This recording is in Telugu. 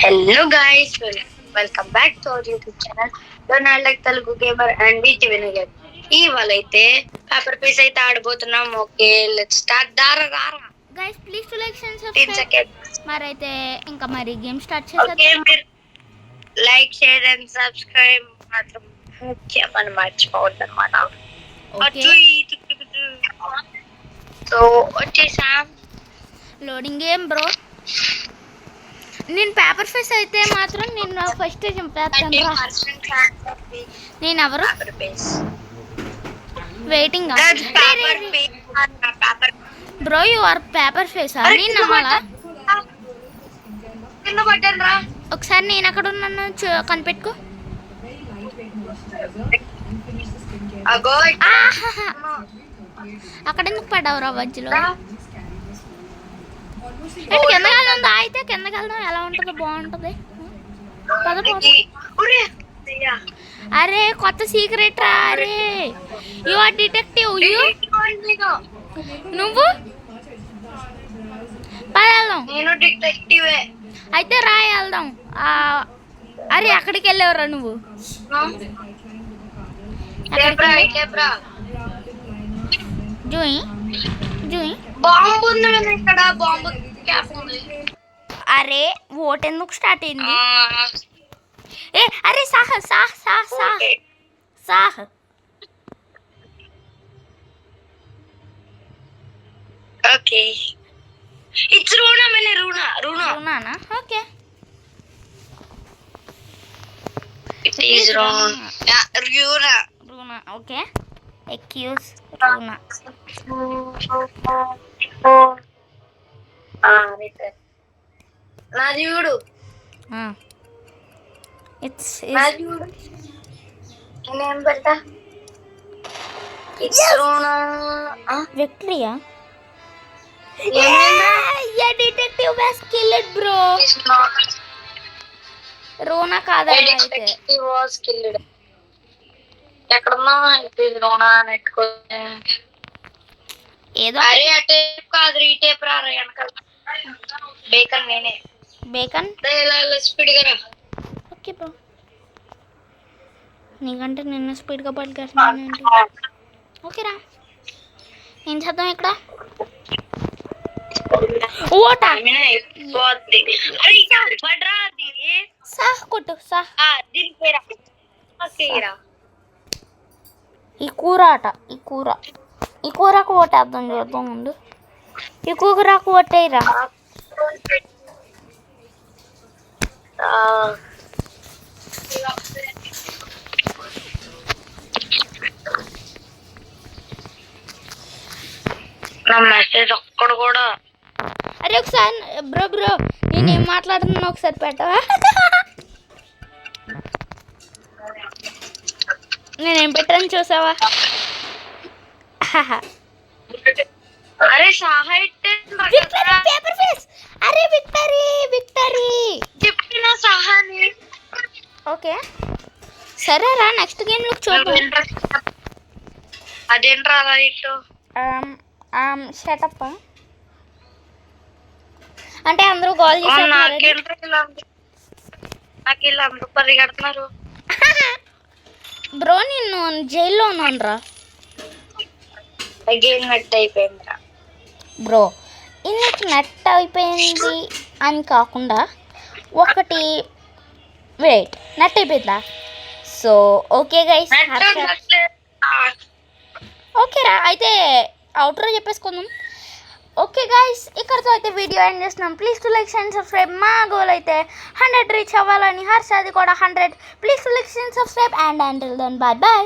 Hello guys, welcome back to our YouTube channel Donald like Telugu Gamer and VT Vinegar. ఇవాళైతే పేపర్ పీస్ అయితే ఆడబోతున్నాం. Okay let's start. దారా guys please to like and subscribe. మరైతే ఇంకా మరి గేమ్ స్టార్ట్ చేసేద్దాం. ఓకే మీరు లైక్ షేర్ అండ్ సబ్స్క్రైబ్ మాత్రం ముఖ్యం అని మర్చిపోవద్దు అన్నమాట. ఓకే సో వచ్చేసాం. Loading game bro. నేను పేపర్ ఫేస్ అయితే మాత్రం నేను ఫస్ట్ చంపేస్తాను. నేను ఎవరు waiting bro. You are paper face. నేను నమ్మాలా? ఒకసారి నేను అక్కడ ఉన్నాను కనిపెట్టుకో. అక్కడ ఎందుకు పడ్డావురా మధ్యలో? కిందకి వెళ్దాం. అయితే కిందకి వెళ్దాం. ఎలా ఉంటుందో బాగుంటుంది. అరే కొత్త సీక్రెట్ రా. అరే యు ఆర్ డిటెక్టివ్. నువ్వు వెళ్దాం. నేను డిటెక్టివే. అయితే రా వెళ్దాం. అరే అక్కడికి వెళ్ళేవరా నువ్వు? జూయి జూయి బాంబు ఉంది ఇక్కడ. బాంబు అరే ఓట్ ఎందుకు స్టార్ట్ అయింది? ఏ అరే సాహ్ సాహ్ సాహ్ సాహ్ సాహ్. Okay it's Runa. मैंने రూనా రూనా రూనానా? Okay it is Runa Runa Runa. Okay excuse Runa. నాజుడు ఇట్స్ నాజుడు నేనేం పెడతా? It's Runa. విక్టరీయా? Yeah detective was killed bro. Runa కాదా? Detective was killed. ఎక్కడున్నా ఇది రూనా నెట్టుకోలే. ఏదో అరే ఆ టేప్ కాదు, ఈ టేప్ రా వెనకాల. బేకన్ నేనే. బేకన్ స్పీడ్ గా రా. Okay bro. నీకంటే నిన్న స్పీడ్గా పట్టుకెళ్తున్నాను ఏంటి? ఓకే రా. ఏం చేద్దాం ఇక్కడ? ఓటా సాహ్ కొట్టు సాహ్. ఈ కూర ఆట. ఈ కూరకు ఓటేద్దాం. చూద్దాం ముందు. ఈ కూరకు ఓటేయరా. నా మెసేజ్ ఒక్కడు కూడా. అరే ఒకసారి బ్రో నేనేం మాట్లాడుతున్నా ఒకసారి పెట్టవా? నేనేం పెట్టాను చూసావా? అరే సాహా పేపర్ ఫేస్. అరే విక్టరీ చెప్పిన సాహాని. ఓకే సరేరా నెక్స్ట్ గేమ్ లోకి చూద్దాం. అదేంట్రా ఇటు షటప్ అంటే అందరూ కాల్ చేశారు. నాకు ఇలా అందరూ పరిగెడుతున్నారు. బ్రో నిన్ను జైల్లో ఉన్నాను రా. గేమ్ నెట్ అయిపోయిందిరా బ్రో. ఇన్నికి నెట్ అయిపోయింది అని కాకుండా ఒకటి వెయిట్ నెట్ అయిపోయిందా? So okay guys. ఓకే రా అయితే అవుట్రో చెప్పేసుకుందాం. ఓకే గైస్ ఇక్కడితో అయితే వీడియో ఎండ్ చేస్తున్నాం. Please to like and subscribe. మా గోల్ అయితే 100 రీచ్ అవ్వాలని. హర్ష అది కూడా 100. Please to like and subscribe and until then bye by.